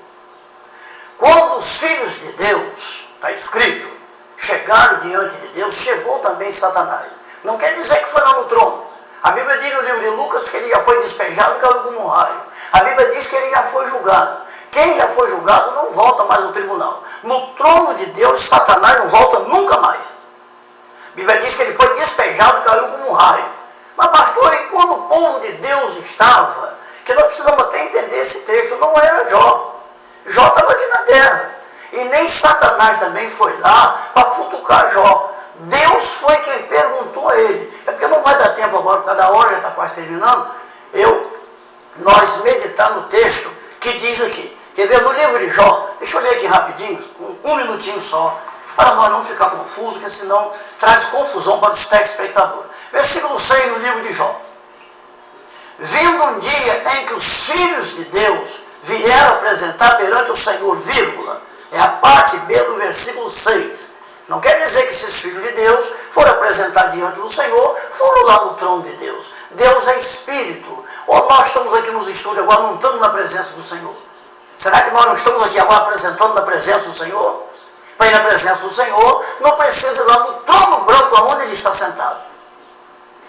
quando os filhos de Deus, está escrito, chegaram diante de Deus, chegou também Satanás. Não quer dizer que foi lá no trono. A Bíblia diz no livro de Lucas que ele já foi despejado e caiu como um raio. A Bíblia diz que ele já foi julgado. Quem já foi julgado não volta mais ao tribunal. No trono de Deus, Satanás não volta nunca mais. A Bíblia diz que ele foi despejado e caiu como um raio. Mas pastor, e quando o povo de Deus estava, que nós precisamos até entender esse texto, não era Jó. Jó estava aqui na terra. E nem Satanás também foi lá para futucar Jó. Deus foi quem perguntou a ele. É porque não vai dar tempo agora, por causa da hora, já está quase terminando, nós meditar no texto que diz aqui. Quer ver? No livro de Jó, deixa eu ler aqui rapidinho, um minutinho só, para nós não ficar confusos, porque senão traz confusão para os telespectadores. Versículo 6 no livro de Jó. Vindo um dia em que os filhos de Deus vieram apresentar perante o Senhor, vírgula, é a parte B do versículo 6. Não quer dizer que esses filhos de Deus foram apresentar diante do Senhor, foram lá no trono de Deus. Deus é Espírito. Ou nós estamos aqui nos estúdios agora, não estamos na presença do Senhor? Será que nós não estamos aqui agora apresentando na presença do Senhor? Para ir na presença do Senhor, não precisa ir lá no trono branco onde ele está sentado.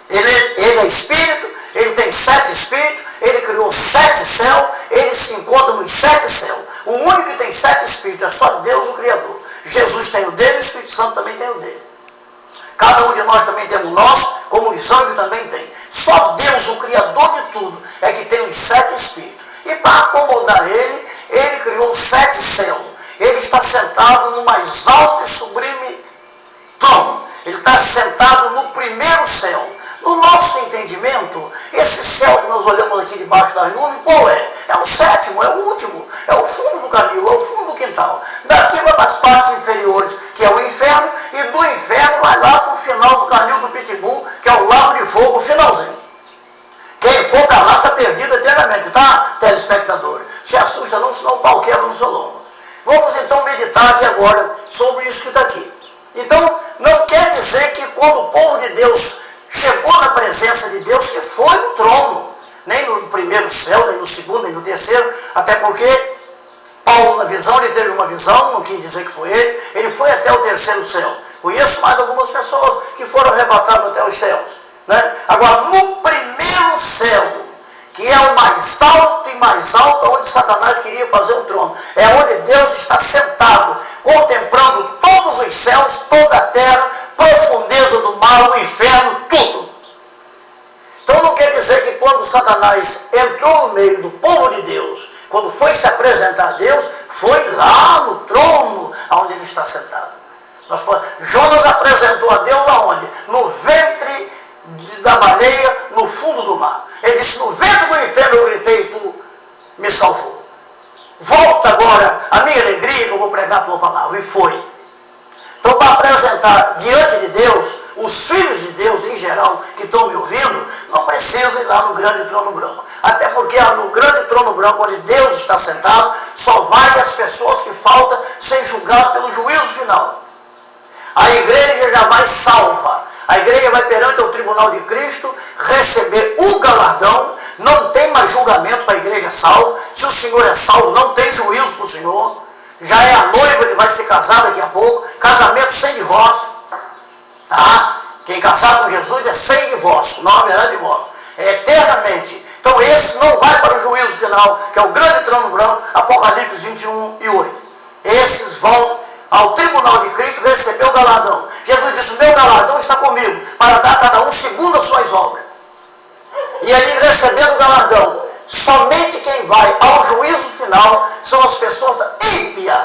Ele é Espírito, ele tem 7 Espíritos, ele criou 7 céus, ele se encontra nos 7 céus. O único que tem 7 Espíritos é só Deus, o Criador. Jesus tem o dele, o Espírito Santo também tem o dele. Cada um de nós também tem o nosso, como os anjos também tem. Só Deus, o Criador de tudo, é que tem os 7 Espíritos. E para acomodar ele, ele criou 7 céus. Ele está sentado no mais alto e sublime trono. Ele está sentado no primeiro céu. No nosso entendimento, esse céu que nós olhamos aqui debaixo das nuvens, qual é? É o sétimo, é o último, é o fundo do caminho, é o fundo do quintal. Daqui vai para as partes inferiores, que é o inferno, e do inferno vai lá para o final do canil do Pitbull, que é o lago de fogo, o finalzinho. Quem for para lá está perdido eternamente, tá, telespectador? Se assusta não, senão o pau quebra no seu lombo. Vamos então meditar aqui agora sobre isso que está aqui. Então, não quer dizer que quando o povo de Deus chegou na presença de Deus, que foi no trono, nem no primeiro céu, nem no segundo, nem no terceiro, até porque Paulo, na visão, ele teve uma visão, não quis dizer que foi ele foi até o terceiro céu. Conheço mais algumas pessoas que foram arrebatadas até os céus, né? Agora, no primeiro céu, que é o mais alto e mais alto, onde Satanás queria fazer um trono, é onde Deus está sentado, contemplando todos os céus, toda a terra, profundeza do mar, o inferno, tudo. Então não quer dizer que quando Satanás entrou no meio do povo de Deus, quando foi se apresentar a Deus, foi lá no trono onde ele está sentado. Jonas apresentou a Deus aonde? No ventre da baleia, no fundo do mar. Ele disse: no ventre do inferno eu gritei e tu me salvou. Volta agora a minha alegria que eu vou pregar a tua palavra. E foi. Então, para apresentar diante de Deus, os filhos de Deus em geral que estão me ouvindo, não precisam ir lá no grande trono branco. Até porque no grande trono branco, onde Deus está sentado, só vai as pessoas que faltam ser julgadas pelo juízo final. A igreja já vai salva. A igreja vai perante o tribunal de Cristo receber o galardão. Não tem mais julgamento para a igreja salva. Se o Senhor é salvo, não tem juízo para o Senhor. Já é a noiva, ele vai se casar daqui a pouco. Casamento sem divórcio. Tá? Quem casar com Jesus é sem divórcio. Não haverá divórcio. É eternamente. Então esse não vai para o juízo final, que é o grande trono branco, Apocalipse 21:8. Esses vão ao ao tribunal de Cristo, recebeu o galardão. Jesus disse, meu galardão está comigo, para dar a cada um segundo as suas obras. E ali, recebendo o galardão, somente quem vai ao juízo final são as pessoas ímpias,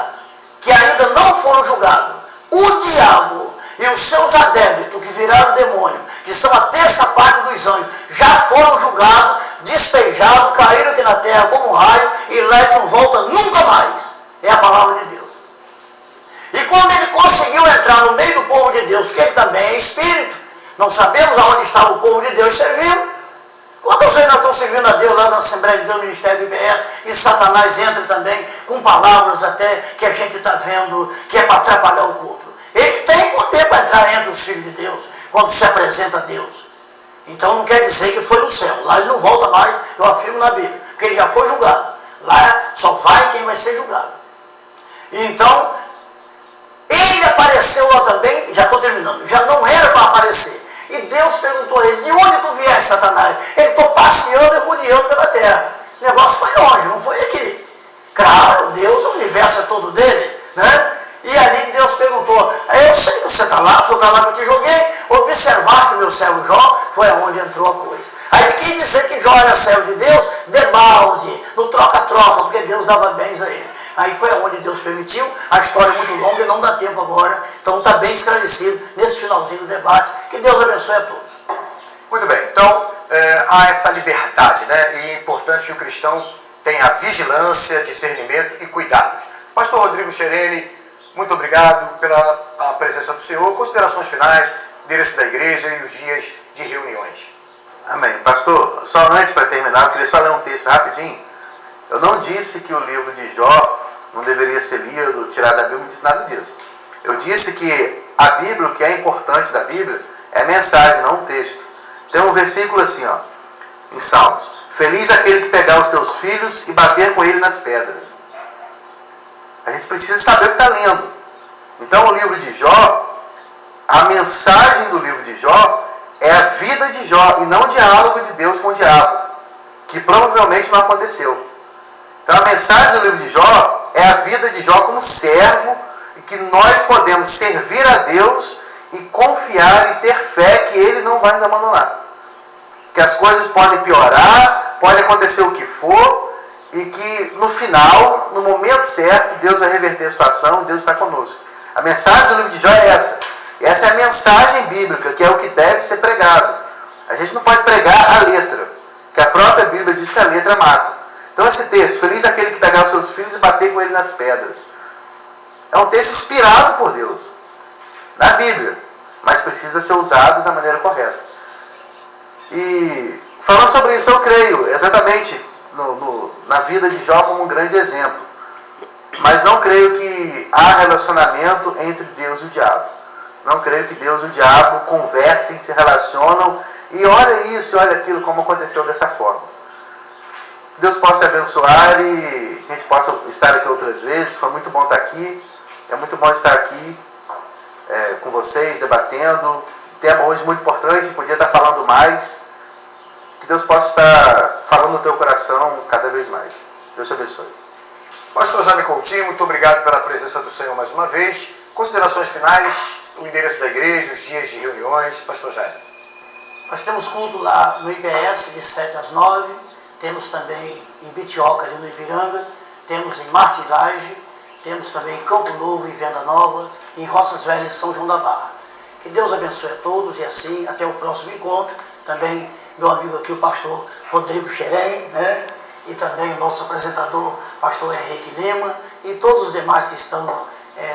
que ainda não foram julgados. O diabo e os seus adébitos, que viraram demônio, que são a terça parte dos anjos, já foram julgados, despejados, caíram aqui na terra como um raio, e lá ele não volta nunca mais. É a palavra de Deus. E quando ele conseguiu entrar no meio do povo de Deus, porque ele também é espírito, não sabemos aonde estava o povo de Deus servindo. Quantas vezes nós estamos servindo a Deus lá na Assembleia de Deus, no Ministério do IBS, e Satanás entra também com palavras até que a gente está vendo que é para atrapalhar o culto. Ele tem poder para entrar entre os filhos de Deus, quando se apresenta a Deus. Então não quer dizer que foi no céu. Lá ele não volta mais, eu afirmo na Bíblia, porque ele já foi julgado. Lá só vai quem vai ser julgado. Então, ele apareceu lá também, já estou terminando, já não era para aparecer. E Deus perguntou a ele, de onde tu vieste, Satanás? Ele, estou passeando e rodeando pela terra. O negócio foi longe, não foi aqui. Claro, Deus, o universo é todo dele, né? E ali Deus perguntou, eu sei que você está lá, foi para lá que eu te joguei, observaste o meu servo Jó, foi aonde entrou a coisa. Aí ele quis dizer que Jó era servo de Deus, debalde, no troca-troca, porque Deus dava bens a ele. Aí foi aonde Deus permitiu, a história é muito longa e não dá tempo agora, então está bem esclarecido nesse finalzinho do debate, que Deus abençoe a todos. Muito bem, então há essa liberdade, né? E é importante que o cristão tenha vigilância, discernimento e cuidados. Pastor Rodrigo Cherene, muito obrigado pela presença do Senhor. Considerações finais, endereço da igreja e os dias de reuniões. Amém. Pastor, só antes para terminar, eu queria só ler um texto rapidinho. Eu não disse que o livro de Jó não deveria ser lido, tirado da Bíblia, não disse nada disso. Eu disse que a Bíblia, o que é importante da Bíblia, é a mensagem, não o texto. Tem um versículo assim, ó, em Salmos. Feliz aquele que pegar os teus filhos e bater com ele nas pedras. A gente precisa saber o que está lendo. Então o livro de Jó, a mensagem do livro de Jó é a vida de Jó e não o diálogo de Deus com o diabo, que provavelmente não aconteceu. Então a mensagem do livro de Jó é a vida de Jó como servo e que nós podemos servir a Deus e confiar e ter fé que Ele não vai nos abandonar. Que as coisas podem piorar, pode acontecer o que for, e que no final, no momento certo, Deus vai reverter a situação, Deus está conosco. A mensagem do livro de Jó é essa. E essa é a mensagem bíblica, que é o que deve ser pregado. A gente não pode pregar a letra, que a própria Bíblia diz que a letra mata. Então esse texto, feliz aquele que pegar os seus filhos e bater com ele nas pedras, é um texto inspirado por Deus, na Bíblia, mas precisa ser usado da maneira correta. E falando sobre isso, eu creio exatamente na vida de Jó como um grande exemplo. Mas não creio que há relacionamento entre Deus e o diabo. Não creio que Deus e o diabo conversem, se relacionam e olha isso, olha aquilo, como aconteceu dessa forma. Deus possa abençoar e a gente possa estar aqui outras vezes. Foi muito bom estar aqui. É muito bom estar aqui com vocês, debatendo. Tema hoje muito importante, podia estar falando mais. Que Deus possa estar falando no teu coração cada vez mais. Deus te abençoe. Pastor Jaime Coutinho, muito obrigado pela presença do Senhor mais uma vez. Considerações finais, o endereço da igreja, os dias de reuniões. Pastor Jaime. Nós temos culto lá no IBS de 7 às 9, temos também em Bitioca, ali no Ipiranga, temos em Martilhagem, temos também em Campo Novo e Venda Nova, em Roças Velhas, São João da Barra. Que Deus abençoe a todos e assim, até o próximo encontro. Também meu amigo aqui, o pastor Rodrigo Cherene, né? E também o nosso apresentador, pastor Henrique Lima, e todos os demais que estão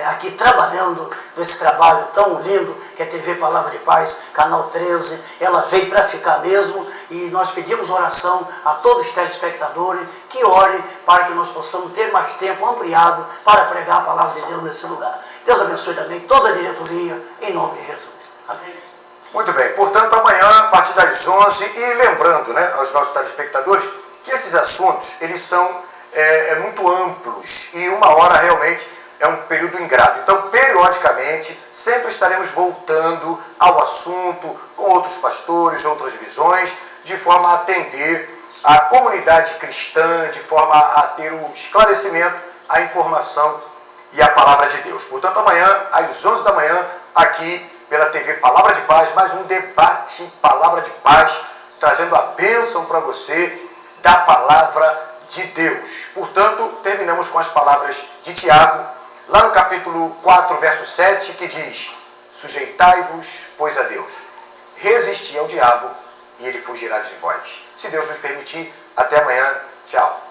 aqui trabalhando nesse trabalho tão lindo, que é TV Palavra de Paz, Canal 13, ela veio para ficar mesmo, e nós pedimos oração a todos os telespectadores, que orem para que nós possamos ter mais tempo ampliado para pregar a Palavra de Deus nesse lugar. Deus abençoe também toda a diretoria, em nome de Jesus. Amém. Muito bem, portanto amanhã a partir das 11, e lembrando, né, aos nossos telespectadores, que esses assuntos, eles são muito amplos, e uma hora realmente é um período ingrato. Então, periodicamente, sempre estaremos voltando ao assunto, com outros pastores, outras visões, de forma a atender a comunidade cristã, de forma a ter o esclarecimento, a informação e a palavra de Deus. Portanto, amanhã, às 11 da manhã, aqui pela TV Palavra de Paz, mais um debate Palavra de Paz, trazendo a bênção para você da palavra de Deus. Portanto, terminamos com as palavras de Tiago, lá no capítulo 4, verso 7, que diz: sujeitai-vos, pois, a Deus, resisti ao diabo e ele fugirá de vós. Se Deus nos permitir, até amanhã. Tchau.